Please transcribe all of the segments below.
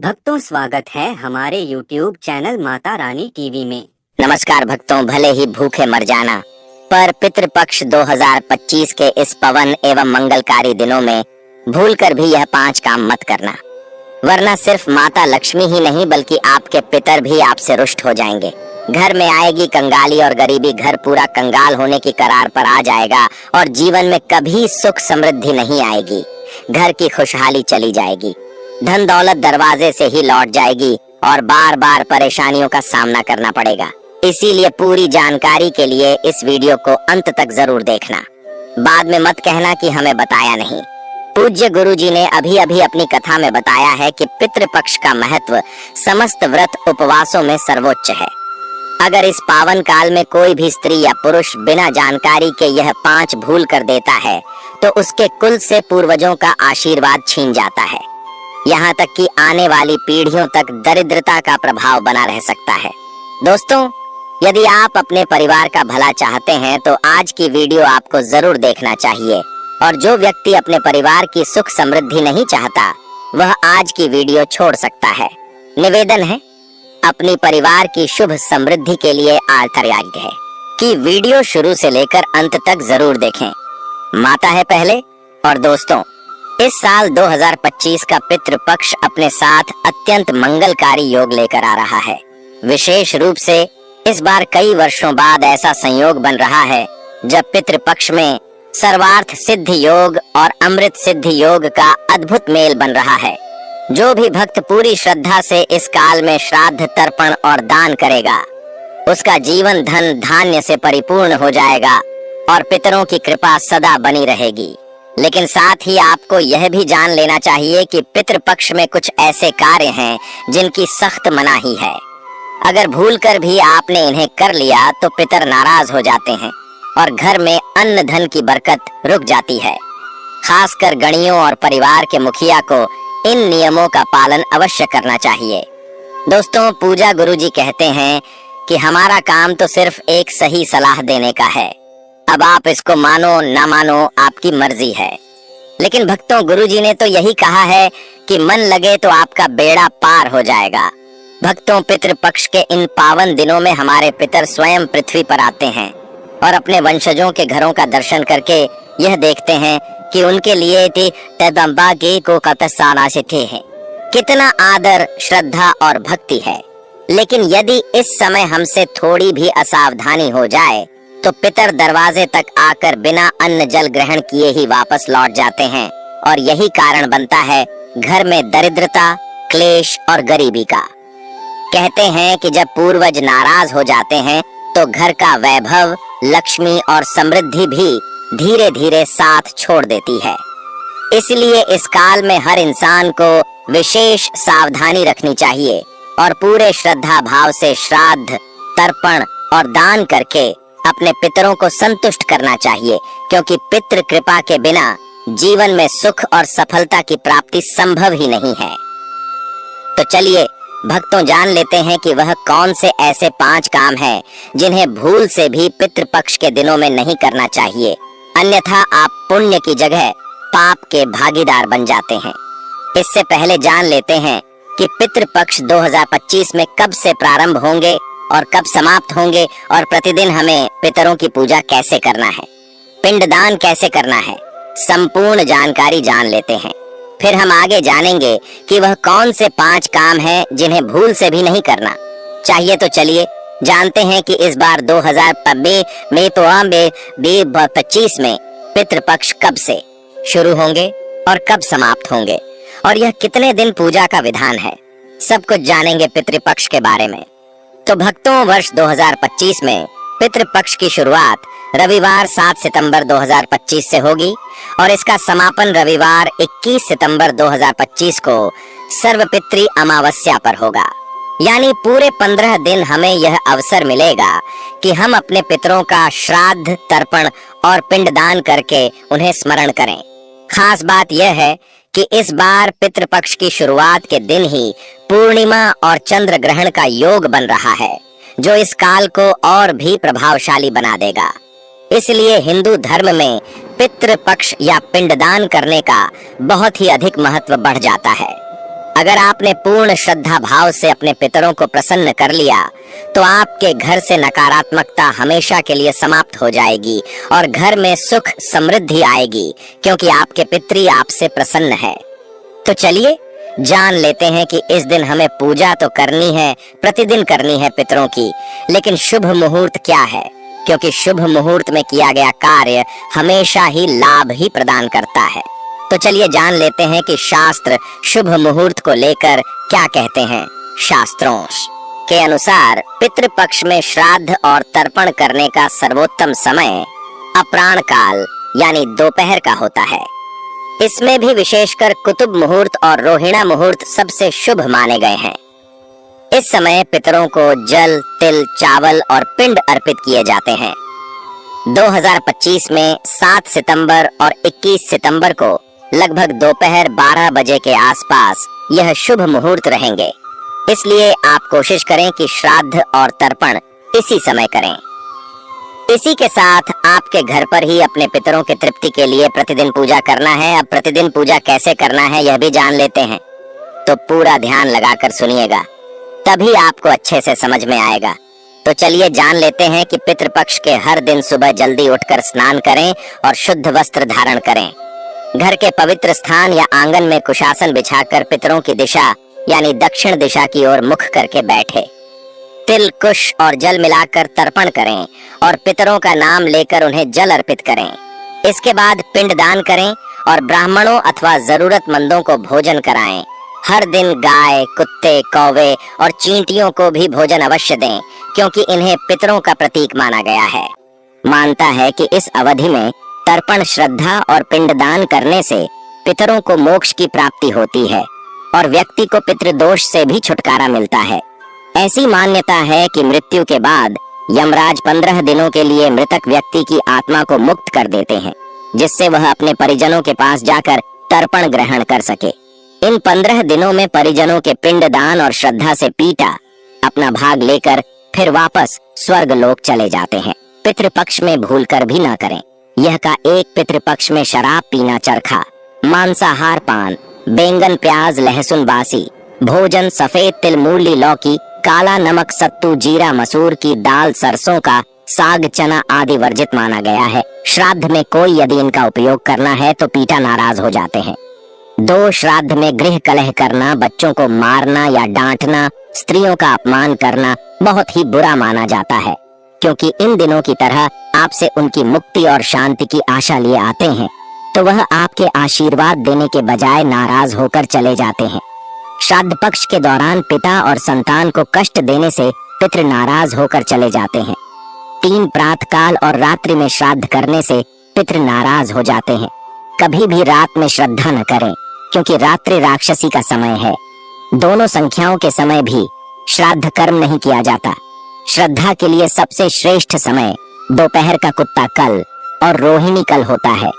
भक्तों, स्वागत है हमारे YouTube channel Mata Rani TV में। नमस्कार भक्तों, भले ही भूखे मर जाना पर पितृपक्ष 2025 के इस पवन एवं मंगलकारी दिनों में भूलकर भी यह 5 काम मत करना, वरना सिर्फ माता लक्ष्मी ही नहीं बल्कि आपके पितर भी आपसे रुष्ट हो जाएंगे। घर में आएगी कंगाली और गरीबी, घर पूरा कंगाल होने की करार पर आ जाएगा और जीवन में कभी सुख समृद्धि नहीं आएगी। घर की खुशहाली चली जाएगी, धन दौलत दरवाजे से ही लौट जाएगी और बार बार परेशानियों का सामना करना पड़ेगा। इसीलिए पूरी जानकारी के लिए इस वीडियो को अंत तक जरूर देखना। बाद में मत कहना कि हमें बताया नहीं। पूज्य गुरुजी ने अभी अभी अपनी कथा में बताया है कि पितृपक्ष का महत्व समस्त व्रत उपवासों में सर्वोच्च है। अगर इस पावन काल में कोई भी स्त्री या पुरुष बिना जानकारी के यह 5 भूल कर देता है तो उसके कुल से पूर्वजों का आशीर्वाद छीन जाता है। यहाँ तक कि आने वाली पीढ़ियों तक दरिद्रता का प्रभाव बना रह सकता है। दोस्तों, यदि आप अपने परिवार का भला चाहते हैं तो आज की वीडियो आपको जरूर देखना चाहिए, और जो व्यक्ति अपने परिवार की सुख समृद्धि नहीं चाहता वह आज की वीडियो छोड़ सकता है। निवेदन है, अपनी परिवार की शुभ समृद्धि के लिए आर्तयाग्य है कि वीडियो शुरू से लेकर अंत तक जरूर देखें। माता है पहले। और दोस्तों, इस साल 2025 का पितृपक्ष अपने साथ अत्यंत मंगलकारी योग लेकर आ रहा है। विशेष रूप से इस बार कई वर्षों बाद ऐसा संयोग बन रहा है जब पितृपक्ष में सर्वार्थ सिद्धि योग और अमृत सिद्धि योग का अद्भुत मेल बन रहा है। जो भी भक्त पूरी श्रद्धा से इस काल में श्राद्ध तर्पण और दान करेगा उसका जीवन धन धान्य से परिपूर्ण हो जाएगा और पितरों की कृपा सदा बनी रहेगी। लेकिन साथ ही आपको यह भी जान लेना चाहिए कि पितृपक्ष में कुछ ऐसे कार्य हैं जिनकी सख्त मनाही है। अगर भूलकर भी आपने इन्हें कर लिया तो पितर नाराज हो जाते हैं और घर में अन्न धन की बरकत रुक जाती है। खासकर गणियों और परिवार के मुखिया को इन नियमों का पालन अवश्य करना चाहिए। दोस्तों, पूजा गुरुजी कहते हैं कि हमारा काम तो सिर्फ एक सही सलाह देने का है। अब आप इसको मानो ना मानो आपकी मर्जी है। लेकिन भक्तों, गुरुजी ने तो यही कहा है कि मन लगे तो आपका बेड़ा पार हो जाएगा। भक्तों, पितृपक्ष के इन पावन दिनों में हमारे पितर स्वयं पृथ्वी पर आते हैं और अपने वंशजों के घरों का दर्शन करके यह देखते हैं कि उनके लिए तदम्बा के को कतसाना से थे हैं। कितना आदर, श्रद्धा और भक्ति है। लेकिन यदि इस समय हमसे थोड़ी भी असावधानी हो जाए तो पितर दरवाजे तक आकर बिना अन्न जल ग्रहण किए ही वापस लौट जाते हैं और यही कारण बनता है घर में दरिद्रता, क्लेश और गरीबी का। कहते हैं कि जब पूर्वज नाराज हो जाते हैं तो घर का वैभव, लक्ष्मी और समृद्धि भी धीरे धीरे साथ छोड़ देती है। इसलिए इस काल में हर इंसान को विशेष सावधानी रखनी चाहिए और पूरे श्रद्धा भाव से श्राद्ध, तर्पण और दान करके अपने पितरों को संतुष्ट करना चाहिए, क्योंकि पितृ कृपा के बिना जीवन में सुख और सफलता की प्राप्ति संभव ही नहीं है। तो चलिए भक्तों, जान लेते हैं कि वह कौन से ऐसे 5 काम हैं जिन्हें भूल से भी पितृपक्ष के दिनों में नहीं करना चाहिए, अन्यथा आप पुण्य की जगह पाप के भागीदार बन जाते हैं। इससे पहले जान लेते हैं कि पितृपक्ष 2025 में कब से प्रारंभ होंगे और कब समाप्त होंगे और प्रतिदिन हमें पितरों की पूजा कैसे करना है, पिंडदान कैसे करना है, संपूर्ण जानकारी जान लेते हैं। फिर हम आगे जानेंगे कि वह कौन से 5 काम हैं जिन्हें भूल से भी नहीं करना चाहिए। तो चलिए जानते हैं कि इस बार 2025 में पितृपक्ष कब से शुरू होंगे और कब समाप्त होंगे और यह कितने दिन पूजा का विधान है। सब कुछ जानेंगे पितृपक्ष के बारे में। तो भक्तों, वर्ष 2025 में पितृपक्ष की शुरुआत रविवार 7 सितंबर 2025 से होगी और इसका समापन रविवार 21 सितंबर 2025 को सर्वपितृ अमावस्या पर होगा। यानी पूरे 15 दिन हमें यह अवसर मिलेगा कि हम अपने पितरों का श्राद्ध, तर्पण और पिंडदान करके उन्हें स्मरण करें। खास बात यह है कि इस बार पितृपक्ष की शुरुआत के दिन ही पूर्णिमा और चंद्र ग्रहण का योग बन रहा है, जो इस काल को और भी प्रभावशाली बना देगा। इसलिए हिंदू धर्म में पितृपक्ष या पिंडदान करने का बहुत ही अधिक महत्व बढ़ जाता है। अगर आपने पूर्ण श्रद्धा भाव से अपने पितरों को प्रसन्न कर लिया तो आपके घर से नकारात्मकता हमेशा के लिए समाप्त हो जाएगी और घर में सुख समृद्धि आएगी, क्योंकि आपके पितरी आपसे प्रसन्न है। तो चलिए जान लेते हैं कि इस दिन हमें पूजा तो करनी है, प्रतिदिन करनी है पितरों की, लेकिन शुभ मुहूर्त क्या है, क्योंकि शुभ मुहूर्त में किया गया कार्य हमेशा ही लाभ ही प्रदान करता है। तो चलिए जान लेते हैं कि शास्त्र शुभ मुहूर्त को लेकर क्या कहते हैं। शास्त्रों के अनुसार पितृपक्ष में श्राद्ध और तर्पण करने का सर्वोत्तम समय अपराह्न काल यानी दोपहर का होता है। इसमें भी विशेषकर कुतुब मुहूर्त और रोहिणी मुहूर्त सबसे शुभ माने गए हैं। इस समय पितरों को जल, तिल, चावल और पिंड अर्पित किए जाते हैं। 2025 में 7 सितंबर और 21 सितंबर को लगभग दोपहर 12 बजे के आसपास यह शुभ मुहूर्त रहेंगे। इसलिए आप कोशिश करें कि श्राद्ध और तर्पण इसी समय करें। इसी के साथ आपके घर पर ही अपने पितरों की तृप्ति के लिए प्रतिदिन पूजा करना है। अब प्रतिदिन पूजा कैसे करना है यह भी जान लेते हैं, तो पूरा ध्यान लगाकर सुनिएगा, तभी आपको अच्छे से समझ में आएगा। तो चलिए जान लेते हैं कि पितृपक्ष के हर दिन सुबह जल्दी उठकर स्नान करें और शुद्ध वस्त्र धारण करें। घर के पवित्र स्थान या आंगन में कुशासन बिछाकर पितरों की दिशा यानी दक्षिण दिशा की ओर मुख करके बैठे। तिल, कुश और जल मिलाकर तर्पण करें और पितरों का नाम लेकर उन्हें जल अर्पित करें। इसके बाद पिंडदान करें और ब्राह्मणों अथवा जरूरतमंदों को भोजन कराएं। हर दिन गाय, कुत्ते, कौवे और चींटियों को भी भोजन अवश्य दें, क्योंकि इन्हें पितरों का प्रतीक माना गया है। मानता है कि इस अवधि में तर्पण, श्रद्धा और पिंडदान करने से पितरों को मोक्ष की प्राप्ति होती है और व्यक्ति को पितृदोष से भी छुटकारा मिलता है। ऐसी मान्यता है कि मृत्यु के बाद यमराज 15 दिनों के लिए मृतक व्यक्ति की आत्मा को मुक्त कर देते हैं, जिससे वह अपने परिजनों के पास जाकर तर्पण ग्रहण कर सके। इन 15 दिनों में परिजनों के पिंडदान और श्रद्धा से पीटा अपना भाग लेकर फिर वापस स्वर्ग लोक चले जाते हैं। पितृपक्ष में भूल कर भी ना करें। यह का एक पितृपक्ष में शराब पीना, चरखा, मांसाहार, पान, बैंगन, प्याज, लहसुन बासी, भोजन, सफेद तिल, मूली, लौकी, काला नमक, सत्तू, जीरा, मसूर की दाल, सरसों का साग, चना आदि वर्जित माना गया है। श्राद्ध में कोई यदि इनका उपयोग करना है तो पीटा नाराज हो जाते हैं। 2 श्राद्ध में गृह कलह करना, बच्चों को मारना या डांटना, स्त्रियों का अपमान करना बहुत ही बुरा माना जाता है, क्योंकि इन दिनों की तरह आपसे उनकी मुक्ति और शांति की आशा लिए आते हैं, तो वह आपके आशीर्वाद देने के बजाय नाराज होकर चले जाते हैं। श्राद्ध पक्ष के दौरान पिता और संतान को कष्ट देने से पितृ नाराज होकर चले जाते हैं। 3 प्रातःकाल और रात्रि में श्राद्ध करने से पितृ नाराज हो जाते हैं। कभी भी रात में श्रद्धा न करें, क्योंकि रात्रि राक्षसी का समय है। दोनों संख्याओं के समय भी श्राद्ध कर्म नहीं किया जाता। श्रद्धा के लिए सबसे श्रेष्ठ समय दोपहर का कुत्ता कल और रोहिणी कल होता है।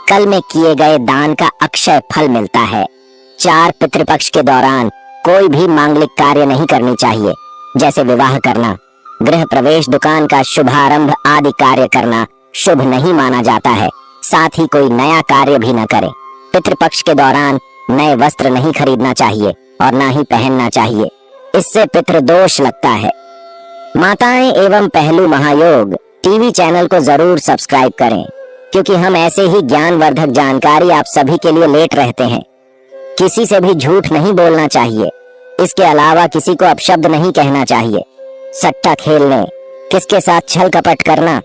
कल में किए गए दान का अक्षय फल मिलता है। 4 पितृपक्ष के दौरान कोई भी मांगलिक कार्य नहीं करनी चाहिए, जैसे विवाह करना, गृह प्रवेश, दुकान का शुभारंभ आदि कार्य करना शुभ नहीं माना जाता है। साथ ही कोई नया कार्य भी न करें। पितृपक्ष के दौरान नए वस्त्र नहीं खरीदना चाहिए और ना ही पहनना चाहिए, इससे पितृदोष लगता है। माताएं एवं पहलू महायोग टीवी चैनल को जरूर सब्सक्राइब करें, क्योंकि हम ऐसे ही ज्ञानवर्धक जानकारी आप सभी के लिए लेट रहते हैं। किसी से भी झूठ नहीं बोलना चाहिए। इसके अलावा किसी को अपशब्द नहीं कहना चाहिए। सट्टा खेलने, किसके साथ छल कपट करना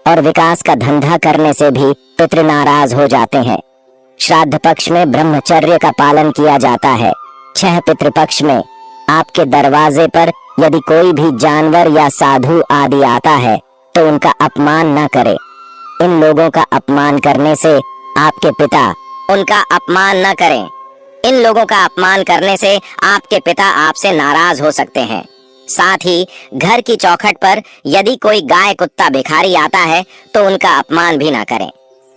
और विकास का धंधा करने से भी पितृ नाराज हो जाते हैं। श्राद्ध पक्ष में ब्रह्मचर्य का पालन किया जाता है। 6 पितृपक्ष में आपके दरवाजे पर यदि कोई भी जानवर या साधु आदि आता है तो उनका अपमान न करें। इन लोगों का अपमान करने से आपके पिता उनका अपमान न करें। इन लोगों का अपमान करने से आपके पिता आपसे नाराज हो सकते हैं। साथ ही घर की चौखट पर यदि कोई गाय, कुत्ता, भिखारी आता है तो उनका अपमान भी ना करें।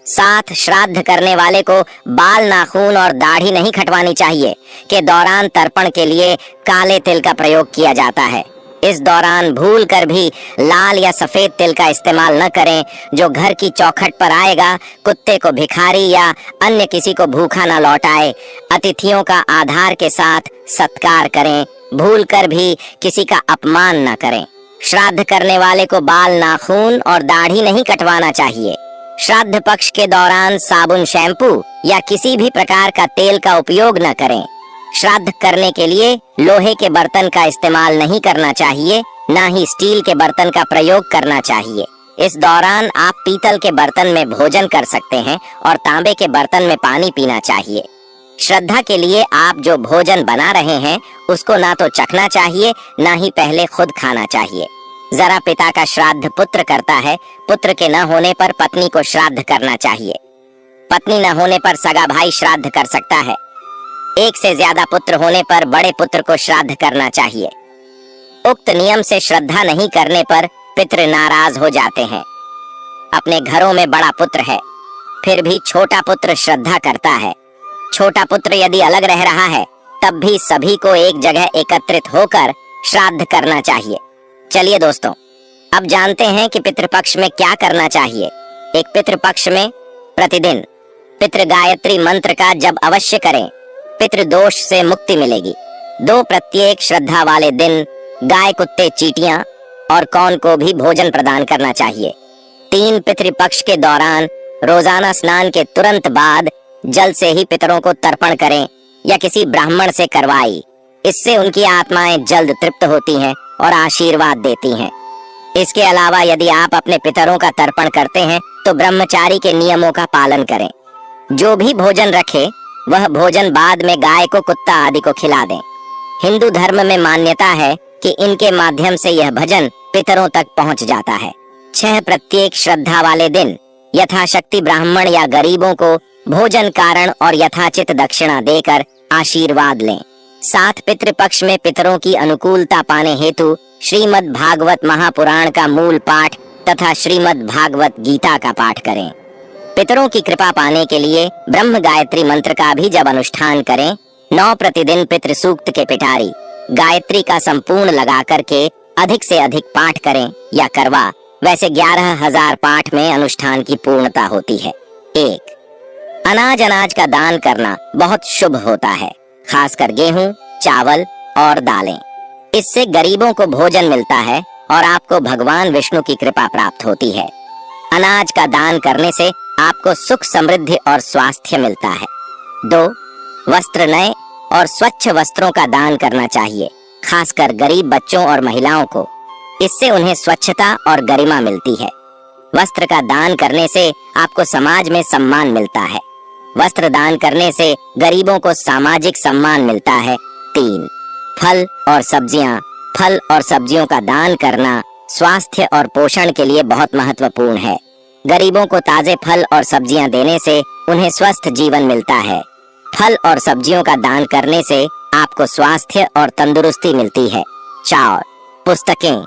साथ श्राद्ध करने वाले को बाल, नाखून और दाढ़ी नहीं कटवानी चाहिए। के दौरान तर्पण के लिए काले तिल का प्रयोग किया जाता है। इस दौरान भूल कर भी लाल या सफेद तिल का इस्तेमाल न करें, जो घर की चौखट पर आएगा कुत्ते को भिखारी या अन्य किसी को भूखा न लौटाए। अतिथियों का आधार के साथ सत्कार करें, भूल कर भी किसी का अपमान न करें। श्राद्ध करने वाले को बाल, नाखून और दाढ़ी नहीं कटवाना चाहिए। श्राद्ध पक्ष के दौरान साबुन, शैम्पू या किसी भी प्रकार का तेल का उपयोग न करें। श्राद्ध करने के लिए लोहे के बर्तन का इस्तेमाल नहीं करना चाहिए, ना ही स्टील के बर्तन का प्रयोग करना चाहिए। इस दौरान आप पीतल के बर्तन में भोजन कर सकते हैं और तांबे के बर्तन में पानी पीना चाहिए। श्रद्धा के लिए आप जो भोजन बना रहे हैं उसको ना तो चखना चाहिए, ना ही पहले खुद खाना चाहिए। जरा पिता का श्राद्ध पुत्र करता है, पुत्र के न होने पर पत्नी को श्राद्ध करना चाहिए। पत्नी न होने पर सगा भाई श्राद्ध कर सकता है। एक से ज्यादा पुत्र होने पर बड़े पुत्र को श्राद्ध करना चाहिए। उक्त नियम से श्रद्धा नहीं करने पर पितृ नाराज हो जाते हैं। अपने घरों में बड़ा पुत्र है, फिर भी छोटा पुत्र श्रद्धा करता है। छोटा पुत्र यदि अलग रह रहा है तब भी सभी को एक जगह एकत्रित होकर श्राद्ध करना चाहिए। चलिए दोस्तों, अब जानते हैं कि पितृपक्ष में क्या करना चाहिए। एक पितृपक्ष में प्रतिदिन पितृ गायत्री मंत्र का जप अवश्य करें, पितृदोष से मुक्ति मिलेगी। 2 प्रत्येक श्रद्धा वाले दिन गाय, कुत्ते, चींटियां और कौन को भी भोजन प्रदान करना चाहिए। 3 पितृपक्ष के दौरान रोजाना स्नान के तुरंत बाद जल से ही पितरों को तर्पण करें या किसी ब्राह्मण से करवाई। इससे उनकी आत्माएं जल्द तृप्त होती हैं और आशीर्वाद देती हैं। इसके अलावा यदि आप अपने पितरों का तर्पण करते हैं तो ब्रह्मचारी के नियमों का पालन करें। जो भी भोजन रखे वह भोजन बाद में गाय को, कुत्ता आदि को खिला दें। हिंदू धर्म में मान्यता है कि इनके माध्यम से यह भजन पितरों तक पहुंच जाता है। 6 प्रत्येक श्रद्धा वाले दिन यथाशक्ति ब्राह्मण या गरीबों को भोजन कारण और यथाचित दक्षिणा देकर आशीर्वाद लें। 7 पितृपक्ष में पितरों की अनुकूलता पाने हेतु श्रीमद् भागवत महापुराण का मूल पाठ तथा श्रीमद् भागवत गीता का पाठ करें। पितरों की कृपा पाने के लिए ब्रह्म गायत्री मंत्र का भी जब अनुष्ठान करें। 9 प्रतिदिन पितृ सूक्त के पिटारी गायत्री का संपूर्ण लगा करके अधिक से अधिक पाठ करें या करवा। वैसे 11,000 पाठ में अनुष्ठान की पूर्णता होती है। 1. अनाज का दान करना बहुत शुभ होता है, खासकर गेहूं, चावल और दालें। इससे गरीबों को भोजन मिलता है और आपको भगवान विष्णु की कृपा प्राप्त होती है। अनाज का दान करने से आपको सुख, समृद्धि और स्वास्थ्य मिलता है। 2. वस्त्र, नए और स्वच्छ वस्त्रों का दान करना चाहिए, खासकर गरीब बच्चों और महिलाओं को। इससे उन्हें स्वच्छता और गरिमा मिलती है। वस्त्र का दान करने से आपको समाज में सम्मान मिलता है। वस्त्र दान करने से गरीबों को सामाजिक सम्मान मिलता है। 3. फल और सब्जियां। फल और सब्जियों का दान करना स्वास्थ्य और पोषण के लिए बहुत महत्वपूर्ण है। गरीबों को ताजे फल और सब्जियां देने से उन्हें स्वस्थ जीवन मिलता है। फल और सब्जियों का दान करने से आपको स्वास्थ्य और तंदुरुस्ती मिलती है। 4. पुस्तकें।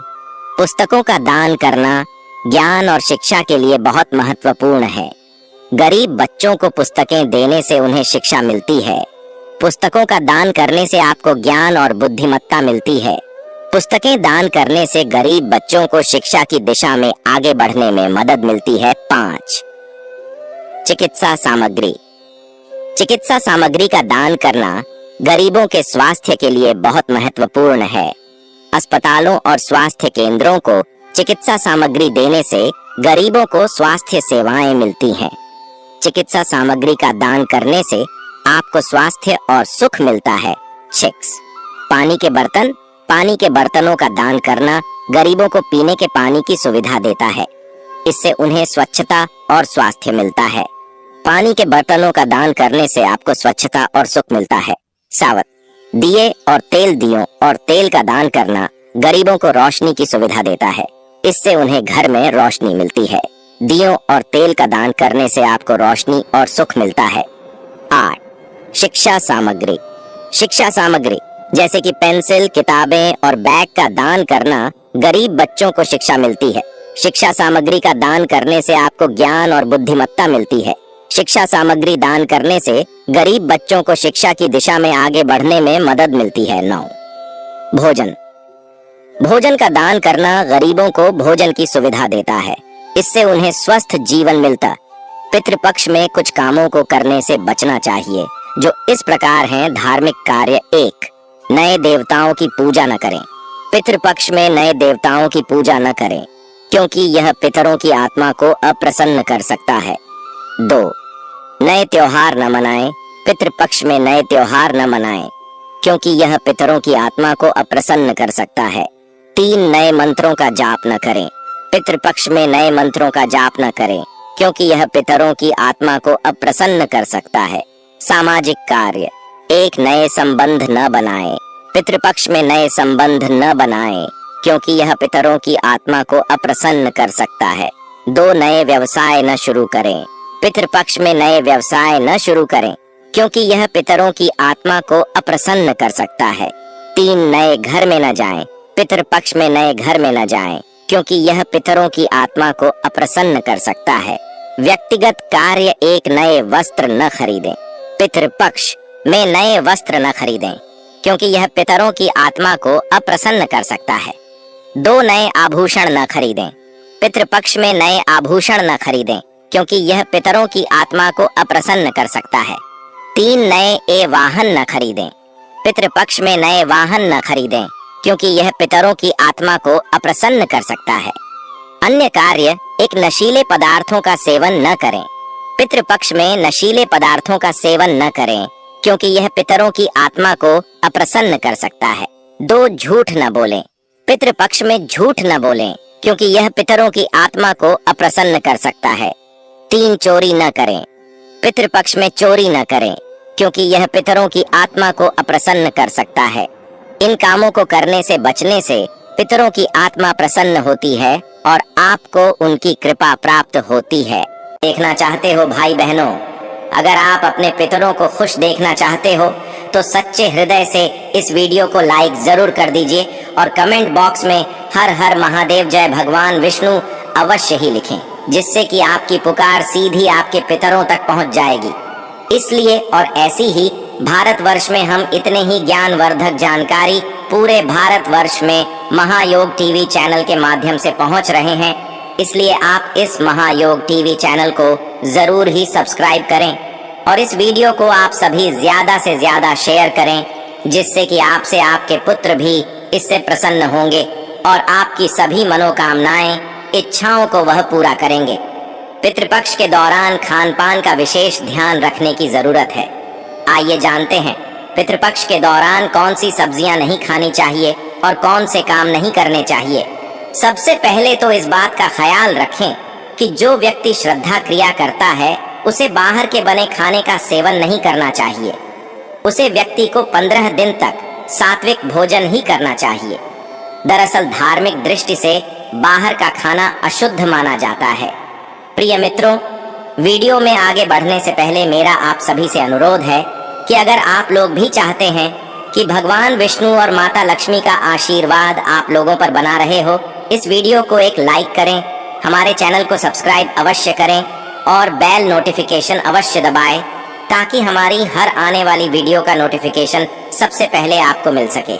पुस्तकों का दान करना ज्ञान और शिक्षा के लिए बहुत महत्वपूर्ण है। गरीब बच्चों को पुस्तकें देने से उन्हें शिक्षा मिलती है। पुस्तकों का दान करने से आपको ज्ञान और बुद्धिमत्ता मिलती है। पुस्तकें दान करने से गरीब बच्चों को शिक्षा की दिशा में आगे बढ़ने में मदद मिलती है। 5. चिकित्सा सामग्री। चिकित्सा सामग्री का दान करना गरीबों के स्वास्थ्य के लिए बहुत महत्वपूर्ण है। अस्पतालों और स्वास्थ्य केंद्रों को चिकित्सा सामग्री देने से गरीबों को स्वास्थ्य सेवाएं मिलती हैं। चिकित्सा सामग्री का दान करने से आपको स्वास्थ्य और सुख मिलता है। 6. पानी के बर्तन। पानी के बर्तनों का दान करना गरीबों को पीने के पानी की सुविधा देता है। इससे उन्हें स्वच्छता और स्वास्थ्य मिलता है। पानी के बर्तनों का दान करने से आपको स्वच्छता और सुख मिलता है। 7. दिए और तेल। दियों और तेल का दान करना गरीबों को रोशनी की सुविधा देता है। इससे उन्हें घर में रोशनी मिलती है। दियों और तेल का दान करने से आपको रोशनी और सुख मिलता है। 8. शिक्षा सामग्री। शिक्षा सामग्री जैसे कि पेंसिल, किताबें और बैग का दान करना गरीब बच्चों को शिक्षा मिलती है। शिक्षा सामग्री का दान करने से आपको ज्ञान और बुद्धिमत्ता मिलती है। शिक्षा सामग्री दान करने से गरीब बच्चों को शिक्षा की दिशा में आगे बढ़ने में मदद मिलती है। 9. भोजन। भोजन का दान करना गरीबों को भोजन की सुविधा देता है, इससे उन्हें स्वस्थ जीवन मिलता। पितृपक्ष में कुछ कामों को करने से बचना चाहिए, जो इस प्रकार हैं। धार्मिक कार्य। 1. नए देवताओं की पूजा न करें। पितृपक्ष में नए देवताओं की पूजा न करें, क्योंकि यह पितरों की आत्मा को अप्रसन्न कर सकता है। 2. नए त्योहार न मनाएं। पितृपक्ष में नए त्योहार न मनाएं, क्योंकि यह पितरों की आत्मा को अप्रसन्न कर सकता है। 3. नए मंत्रों का जाप न करें। पितृपक्ष में नए मंत्रों का जाप न करें, क्योंकि यह पितरों की आत्मा को अप्रसन्न कर सकता है। सामाजिक कार्य। 1. नए संबंध न बनाएं। पितृपक्ष में नए संबंध न बनाएं, क्योंकि यह पितरों की आत्मा को अप्रसन्न कर सकता है। 2. नए व्यवसाय न शुरू करें। पितृपक्ष में नए व्यवसाय न शुरू करें, क्योंकि यह पितरों की आत्मा को अप्रसन्न कर सकता है। 3. नए घर में न जाएं। पितृपक्ष में नए घर में न जाएं, क्योंकि यह पितरों की आत्मा को अप्रसन्न कर सकता है। व्यक्तिगत कार्य। 1. नए वस्त्र न खरीदें। पितृपक्ष में नए वस्त्र न खरीदें, क्योंकि यह पितरों की आत्मा को अप्रसन्न कर सकता है। 2. नए आभूषण न खरीदें। पितृपक्ष में नए आभूषण न खरीदें, क्योंकि यह पितरों की आत्मा को अप्रसन्न कर सकता है। 3. नए वाहन न खरीदें। पितृपक्ष में नए वाहन न खरीदें, क्योंकि यह पितरों की आत्मा को अप्रसन्न कर सकता है। अन्य कार्य। 1. नशीले पदार्थों का सेवन न करें। पितृपक्ष में नशीले पदार्थों का सेवन न करें, क्योंकि यह पितरों की आत्मा को अप्रसन्न कर सकता है। 2. झूठ न बोलें। पितृपक्ष में झूठ न बोलें, क्योंकि यह पितरों की आत्मा को अप्रसन्न कर सकता है। 3. चोरी न करें। पितृपक्ष में चोरी न करें, क्योंकि यह पितरों की आत्मा को अप्रसन्न कर सकता है। इन कामों को करने से बचने से पितरों की आत्मा प्रसन्न होती है और आपको उनकी कृपा प्राप्त होती है। देखना चाहते हो भाई बहनों, अगर आप अपने पितरों को खुश देखना चाहते हो तो सच्चे हृदय से इस वीडियो को लाइक जरूर कर दीजिए और कमेंट बॉक्स में हर हर महादेव जय भगवान विष्णु अवश्य ही लिखें, जिससे कि आपकी पुकार सीधी आपके पितरों तक पहुंच जाएगी। इसलिए और ऐसी ही भारतवर्ष में हम इतने ही ज्ञानवर्धक जानकारी पूरे भारतवर्ष में महायोग टीवी चैनल के माध्यम से पहुंच रहे हैं। इसलिए आप इस महायोग टीवी चैनल को जरूर ही सब्सक्राइब करें और इस वीडियो को आप सभी ज्यादा से ज्यादा शेयर करें, जिससे कि आपसे आपके पुत्र भी इससे प्रसन्न होंगे और आपकी सभी मनोकामनाएं, इच्छाओं को वह पूरा करेंगे। पितृपक्ष के दौरान खान पान का विशेष ध्यान रखने की जरूरत है। आइए जानते हैं पितृपक्ष के दौरान कौन सी सब्जियां नहीं खानी चाहिए और कौन से काम नहीं करने चाहिए। सबसे पहले तो इस बात का ख्याल रखें कि जो व्यक्ति श्रद्धा क्रिया करता है उसे बाहर के बने खाने का सेवन नहीं करना चाहिए। उसे व्यक्ति को 15 दिन तक सात्विक भोजन ही करना चाहिए। दरअसल धार्मिक दृष्टि से बाहर का खाना अशुद्ध माना जाता है। प्रिय मित्रों, वीडियो में आगे बढ़ने से पहले मेरा आप सभी से अनुरोध है कि अगर आप लोग भी चाहते हैं कि भगवान विष्णु और माता लक्ष्मी का आशीर्वाद आप लोगों पर बना रहे हो, इस वीडियो को एक लाइक करें, हमारे चैनल को सब्सक्राइब अवश्य करें और बेल नोटिफिकेशन अवश्य दबाएं, ताकि हमारी हर आने वाली वीडियो का नोटिफिकेशन सबसे पहले आपको मिल सके।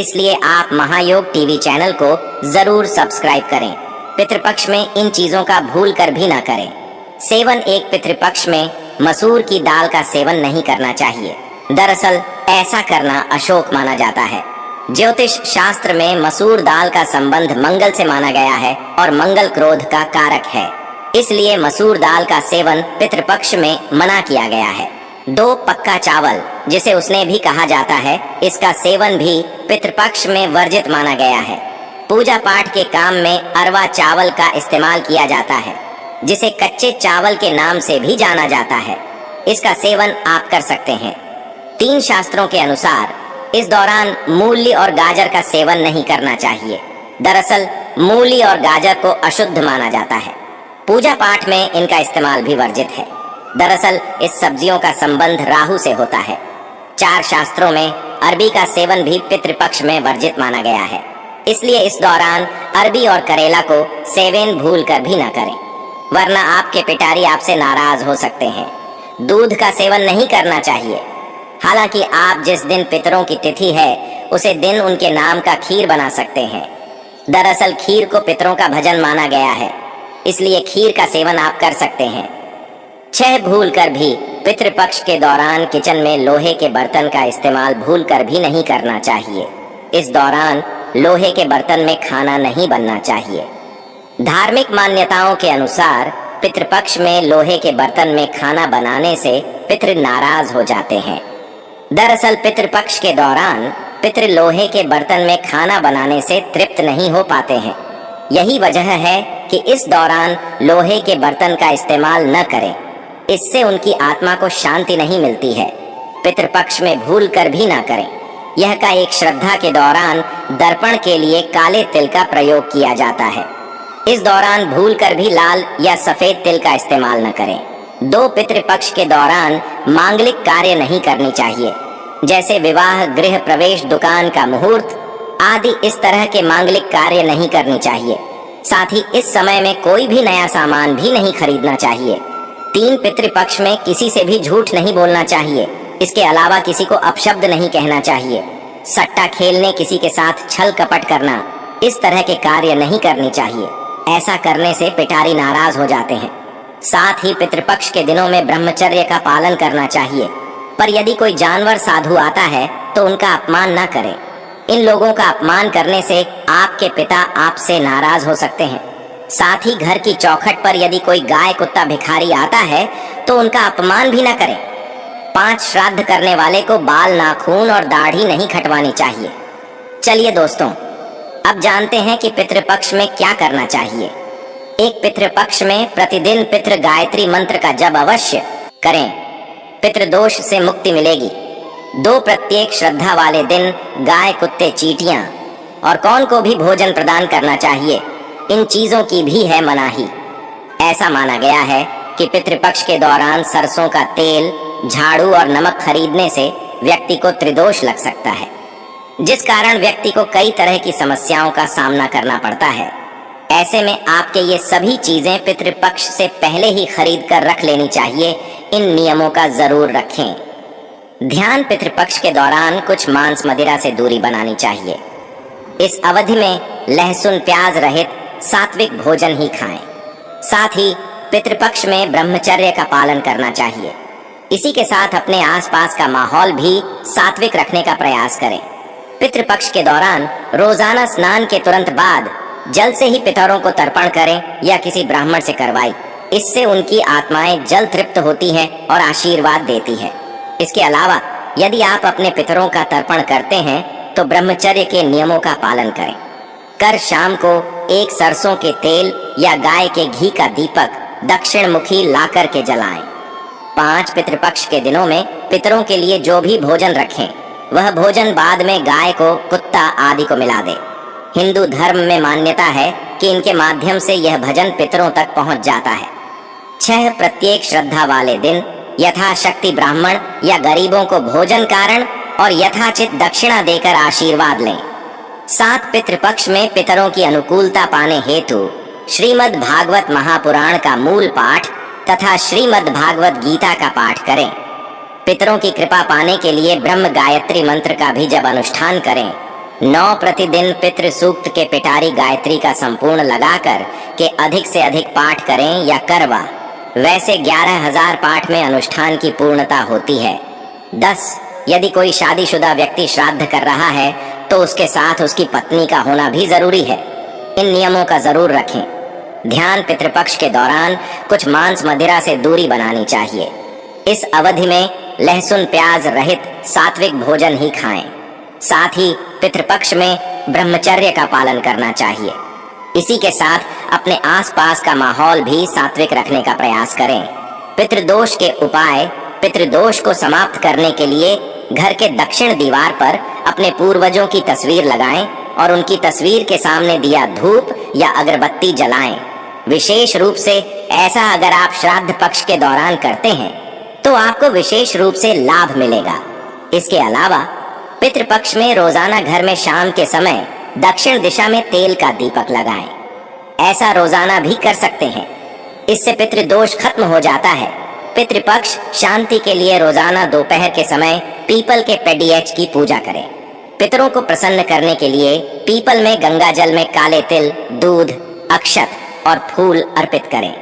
इसलिए आप महायोग टीवी चैनल को जरूर सब्सक्राइब करें। पितृपक्ष में इन चीजों का भूल कर भी ना करें। सेवन। 1. पितृपक्ष में मसूर की दाल का सेवन नहीं करना चाहिए। दरअसल ऐसा करना अशुभ माना जाता है। ज्योतिष शास्त्र में मसूर दाल का संबंध मंगल से माना गया है और मंगल क्रोध का कारक है। इसलिए मसूर दाल का सेवन पितृपक्ष में मना किया गया है। 2. पक्का चावल, जिसे उसने भी कहा जाता है, इसका सेवन भी पितृपक्ष में वर्जित माना गया है। पूजा पाठ के काम में अरवा चावल का इस्तेमाल किया जाता है, जिसे कच्चे चावल के नाम से भी जाना जाता है। इसका सेवन आप कर सकते हैं। 3 शास्त्रों के अनुसार इस दौरान मूली और गाजर का सेवन नहीं करना चाहिए। दरअसल मूली और गाजर को अशुद्ध माना जाता है। पूजा पाठ में इनका इस्तेमाल भी वर्जित है। दरअसल इस सब्जियों का संबंध राहु से होता है। 4 शास्त्रों में अरबी का सेवन भी पितृपक्ष में वर्जित माना गया है। इसलिए इस दौरान अरबी और करेला को सेवन भूल कर भी ना करें, वरना आपके पिटारी आपसे नाराज हो सकते हैं। दूध का सेवन नहीं करना चाहिए। हालांकि आप जिस दिन पितरों की तिथि है उसे दिन उनके नाम का खीर बना सकते हैं। दरअसल खीर को पितरों का भजन माना गया है, इसलिए खीर का सेवन आप कर सकते हैं। 6 भूलकर भी पितृपक्ष के दौरान किचन में लोहे के बर्तन का इस्तेमाल भूलकर भी नहीं करना चाहिए। इस दौरान लोहे के बर्तन में खाना नहीं बनना चाहिए। धार्मिक मान्यताओं के अनुसार पितृपक्ष में लोहे के बर्तन में खाना बनाने से पितृ नाराज हो जाते हैं। दरअसल पितृपक्ष के दौरान पितृ लोहे के बर्तन में खाना बनाने से तृप्त नहीं हो पाते हैं। यही वजह है कि इस दौरान लोहे के बर्तन का इस्तेमाल न करें, इससे उनकी आत्मा को शांति नहीं मिलती है। पितृपक्ष में भूल कर भी ना करें। यह का एक श्रद्धा के दौरान दर्पण के लिए काले तिल का प्रयोग किया जाता है। इस दौरान भूल कर भी लाल या सफेद तिल का इस्तेमाल न करें। 2 पितृपक्ष के दौरान मांगलिक कार्य नहीं करनी चाहिए, जैसे विवाह, गृह प्रवेश, दुकान का मुहूर्त आदि। इस तरह के मांगलिक कार्य नहीं करनी चाहिए। साथ ही इस समय में कोई भी नया सामान भी नहीं खरीदना चाहिए। 3 पितृपक्ष में किसी से भी झूठ नहीं बोलना चाहिए। इसके अलावा किसी को अपशब्द नहीं कहना चाहिए। सट्टा खेलने, किसी के साथ छल कपट करना, इस तरह के कार्य नहीं करनी चाहिए। ऐसा करने से पिटारी नाराज हो जाते हैं। साथ ही पितृपक्ष के दिनों में ब्रह्मचर्य का पालन करना चाहिए। पर यदि कोई जानवर साधु आता है तो उनका अपमान न करें। इन लोगों का अपमान करने से आपके पिता आपसे नाराज हो सकते हैं। साथ ही घर की चौखट पर यदि कोई गाय, कुत्ता, भिखारी आता है तो उनका अपमान भी न करें। 5 श्राद्ध करने वाले को बाल, नाखून और दाढ़ी नहीं कटवानी चाहिए। चलिए दोस्तों, अब जानते हैं कि पितृपक्ष में क्या करना चाहिए। एक पितृपक्ष में प्रतिदिन पितृ गायत्री मंत्र का जप अवश्य करें। पितृदोष से मुक्ति मिलेगी। 2 प्रत्येक श्रद्धा वाले दिन गाय, कुत्ते, चींटियां और कौन को भी भोजन प्रदान करना चाहिए। इन चीजों की भी है मनाही। ऐसा माना गया है कि पितृपक्ष के दौरान सरसों का तेल, झाड़ू और नमक खरीदने से व्यक्ति को त्रिदोष लग सकता है, जिस कारण व्यक्ति को कई तरह की समस्याओं का सामना करना पड़ता है। ऐसे में आपके ये सभी चीजें पितृपक्ष से पहले ही खरीद कर रख लेनी चाहिए। इन नियमों का जरूर रखें। ध्यान, पितृपक्ष के दौरान कुछ मांस मदिरा से दूरी बनानी चाहिए। इस अवधि में लहसुन, प्याज रहित सात्विक भोजन ही खाएं। साथ ही पितृपक्ष में ब्रह्मचर्य का पालन करना चाहिए। इसी के साथ अपने आसपास का माहौल भी सात्विक रखने का प्रयास करें। पितृपक्ष के दौरान रोजाना स्नान के तुरंत बाद जल से ही पितरों को तर्पण करें या किसी ब्राह्मण से करवाई। इससे उनकी आत्माएं जल तृप्त होती हैं और आशीर्वाद देती है। इसके अलावा यदि आप अपने पितरों का तर्पण करते हैं तो ब्रह्मचर्य के नियमों का पालन करें। कर शाम को एक सरसों के तेल या गाय के घी का दीपक दक्षिण मुखी ला कर के जलाएं। 5 पितृपक्ष के दिनों में पितरों के लिए जो भी भोजन रखें, वह भोजन बाद में गाय को, कुत्ता आदि को मिला दे। हिंदू धर्म में मान्यता है कि इनके माध्यम से यह भजन पितरों तक पहुंच जाता है। 6 प्रत्येक श्रद्धा वाले दिन यथाशक्ति ब्राह्मण या गरीबों को भोजन कारण और यथाचित दक्षिणा देकर आशीर्वाद लें। 7 पितृपक्ष में पितरों की अनुकूलता पाने हेतु श्रीमद् भागवत महापुराण का मूल पाठ तथा श्रीमद् भागवत गीता का पाठ करें। पितरों की कृपा पाने के लिए ब्रह्म गायत्री मंत्र का भी जब अनुष्ठान करें। 9 प्रतिदिन पितृ सूक्त के पिटारी गायत्री का संपूर्ण लगाकर के अधिक से अधिक पाठ करें या करवा। वैसे 11,000 पाठ में अनुष्ठान की पूर्णता होती है। 10 यदि कोई शादीशुदा व्यक्ति श्राद्ध कर रहा है तो उसके साथ उसकी पत्नी का होना भी जरूरी है। इन नियमों का जरूर रखें। ध्यान, पितृपक्ष के दौरान कुछ मांस मदिरा से दूरी बनानी चाहिए। इस अवधि में लहसुन, प्याज रहित सात्विक भोजन ही खाएं। साथ ही पितृपक्ष में ब्रह्मचर्य का पालन करना चाहिए। इसी के साथ अपने आसपास का माहौल भी सात्विक रखने का प्रयास करें। पितृदोष के उपाय, पितृदोष को समाप्त करने के लिए घर के दक्षिण दीवार पर अपने पूर्वजों की तस्वीर लगाएं और उनकी तस्वीर के सामने दिया धूप या अगरबत्ती जलाएं। विशेष रूप से ऐसा अगर आप श्राद्ध पक्ष के दौरान करते हैं तो आपको विशेष रूप से लाभ मिलेगा। इसके अलावा पितृपक्ष में रोजाना घर में शाम के समय दक्षिण दिशा में तेल का दीपक लगाएं। ऐसा रोजाना भी कर सकते हैं। इससे पितृदोष खत्म हो जाता है। पितृपक्ष शांति के लिए रोजाना दोपहर के समय पीपल के पेड़ियच की पूजा करें। पितरों को प्रसन्न करने के लिए पीपल में गंगा जल में काले तिल, दूध, अक्षत और फूल अर्पित करें।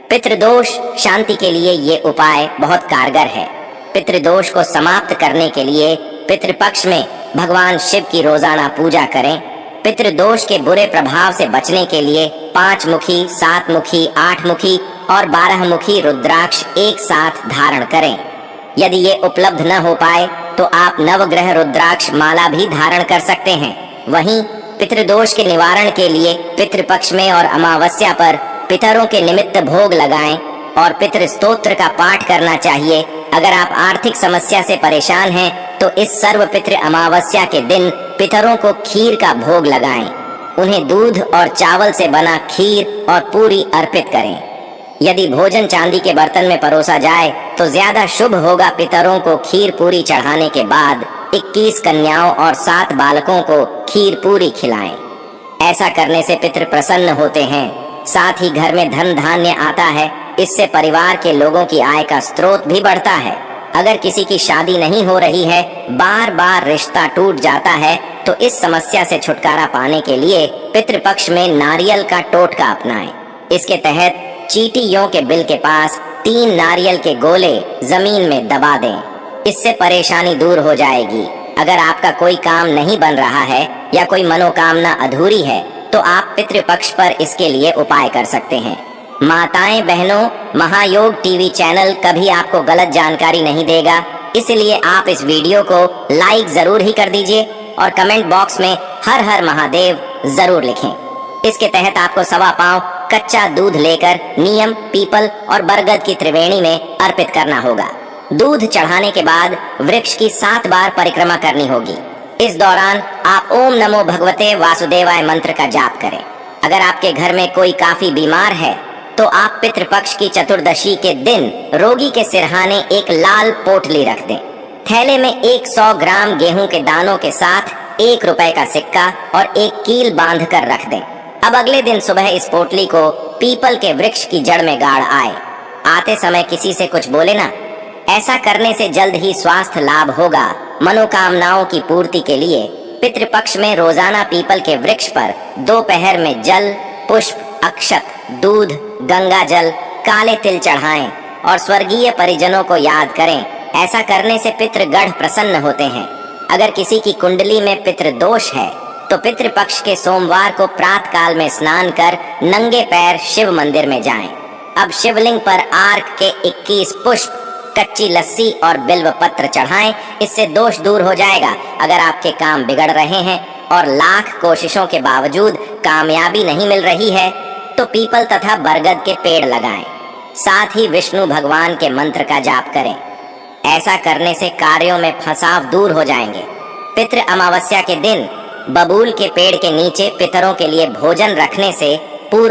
पितृदोष शांति के लिए ये उपाय बहुत कारगर है। पितृदोष को समाप्त करने के लिए पितृपक्ष में भगवान शिव की रोजाना पूजा करें। पितृदोष के बुरे प्रभाव से बचने के लिए 5 मुखी, 7 मुखी, 8 मुखी और 12 मुखी रुद्राक्ष एक साथ धारण करें। यदि ये उपलब्ध न हो पाए तो आप नवग्रह रुद्राक्ष माला भी धारण कर सकते हैं। वहीं पितृदोष के निवारण के लिए पितृपक्ष में और अमावस्या पर पितरों के निमित्त भोग लगाएं और पितृ स्तोत्र का पाठ करना चाहिए। अगर आप आर्थिक समस्या से परेशान हैं तो इस सर्व पितृ अमावस्या के दिन पितरों को खीर का भोग लगाएं। उन्हें दूध और चावल से बना खीर और पूरी अर्पित करें। यदि भोजन चांदी के बर्तन में परोसा जाए तो ज्यादा शुभ होगा। पितरों को खीर पूरी चढ़ाने के बाद 21 कन्याओं और 7 बालकों को खीर पूरी खिलाएं। ऐसा करने से पितृ प्रसन्न होते हैं। साथ ही घर में धन धान्य आता है। इससे परिवार के लोगों की आय का स्रोत भी बढ़ता है। अगर किसी की शादी नहीं हो रही है, बार बार रिश्ता टूट जाता है, तो इस समस्या से छुटकारा पाने के लिए पितृपक्ष में नारियल का टोटका अपनाएं। इसके तहत चींटियों के बिल के पास 3 नारियल के गोले जमीन में दबा दें। इससे परेशानी दूर हो जाएगी। अगर आपका कोई काम नहीं बन रहा है या कोई मनोकामना अधूरी है तो आप पितृपक्ष पर इसके लिए उपाय कर सकते हैं। माताएं बहनों, महायोग टीवी चैनल कभी आपको गलत जानकारी नहीं देगा, इसलिए आप इस वीडियो को लाइक जरूर ही कर दीजिए और कमेंट बॉक्स में हर हर महादेव जरूर लिखें। इसके तहत आपको 1.25 पाव कच्चा दूध लेकर नीम, पीपल और बरगद की त्रिवेणी में अर्पित करना होगा। दूध चढ़ाने के बाद वृक्ष की 7 बार परिक्रमा करनी होगी। इस दौरान आप ओम नमो भगवते वासुदेवाय मंत्र का जाप करें। अगर आपके घर में कोई काफी बीमार है तो आप पितृपक्ष की चतुर्दशी के दिन रोगी के सिरहाने एक लाल पोटली रख दें। थैले में 100 ग्राम गेहूं के दानों के साथ 1 रुपए का सिक्का और 1 कील बांध कर रख दें। अब अगले दिन सुबह इस पोटली को पीपल के वृक्ष की जड़ में गाड़ आए। आते समय किसी से कुछ बोले ना। ऐसा करने से जल्द ही स्वास्थ्य लाभ होगा। मनोकामनाओं की पूर्ति के लिए पितृपक्ष में रोजाना पीपल के वृक्ष पर दोपहर में जल, पुष्प, अक्षत, दूध, गंगा जल, काले तिल चढ़ाएं और स्वर्गीय परिजनों को याद करें। ऐसा करने से पितृगण प्रसन्न होते हैं। अगर किसी की कुंडली में पितृदोष है तो पितृपक्ष के सोमवार को प्रातः काल में स्नान कर नंगे पैर शिव मंदिर में जाएं। अब शिवलिंग पर आर्क के 21 पुष्प, कच्ची लस्सी और बिल्व पत्र चढ़ाएं। इससे दोष दूर हो जाएगा। अगर आपके काम बिगड़ रहे हैं और लाख कोशिशों के बावजूद कामयाबी नहीं मिल रही है तो पीपल तथा बरगद के पेड़ लगाएं। साथ ही विष्णु भगवान के मंत्र का जाप करें। ऐसा करने से कार्यों में फंसाव दूर हो जाएंगे। पितृ अमावस्या के दिन बबूल के पेड़ के नीचे पितरों के लिए भोजन रखने से